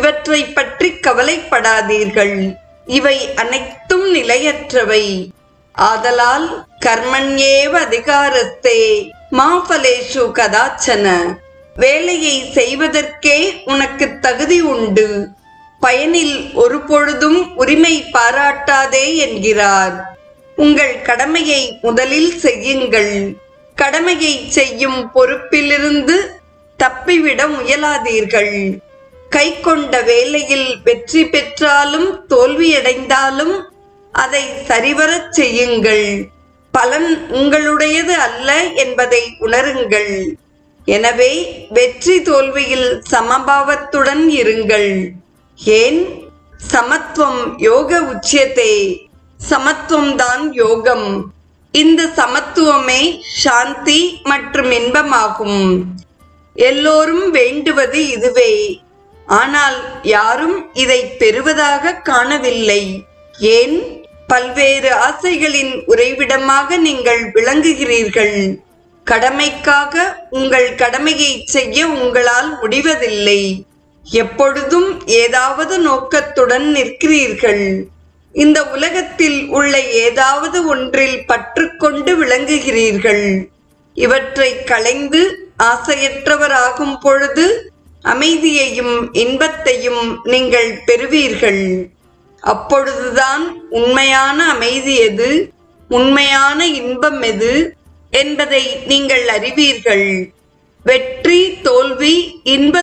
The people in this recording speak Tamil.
இவற்றை பற்றி கவலைப்படாதீர்கள். இவை அனைத்தும் நிலையற்றவை. ஆதலால் கர்மண்யேவ அதிகாரஸ்தே மா ஃபலேஷு கதாச்சன. வேலையை செய்வதற்கே உனக்கு தகுதி உண்டு, பயனில் ஒரு பொழுதும் உரிமை பாராட்டாதே என்கிறார். உங்கள் கடமையை முதலில் செய்யுங்கள். கடமையை செய்யும் பொறுப்பிலிருந்து தப்பிவிட முயலாதீர்கள். கை கொண்ட வேலையில் வெற்றி பெற்றாலும் தோல்வியடைந்தாலும் அதை சரிவரச் செய்யுங்கள். பலன் உங்களுடையது அல்ல என்பதை உணருங்கள். எனவே வெற்றி தோல்வியில் சமபாவத்துடன் இருங்கள். ஏன்? சமத்துவம் யோக உச்சியதே. சமத்துவம்தான் யோகம். இந்த சமத்துவமே சாந்தி மற்றும் இன்பமாகும். எல்லோரும் வேண்டுவது இதுவே. ஆனால் யாரும் இதை பெறுவதாக காணவில்லை. ஏன்? பல்வேறு ஆசைகளின் உறைவிடமாக நீங்கள் விளங்குகிறீர்கள். கடமைக்காக உங்கள் கடமையை செய்ய உங்களால் முடிவதில்லை. எப்பொழுதும் ஏதாவது நோக்கத்துடன் நிற்கிறீர்கள். இந்த உலகத்தில் உள்ள ஏதாவது ஒன்றில் பற்றுக்கொண்டு விளங்குகிறீர்கள். இவற்றை களைந்து ஆசையற்றவராகும் பொழுது அமைதியையும் இன்பத்தையும் நீங்கள் பெறுவீர்கள். அப்பொழுதுதான் உண்மையான அமைதி எது, உண்மையான இன்பம் எது என்பதை நீங்கள் அறிவீர்கள். வெற்றி, தோல்வி, இன்ப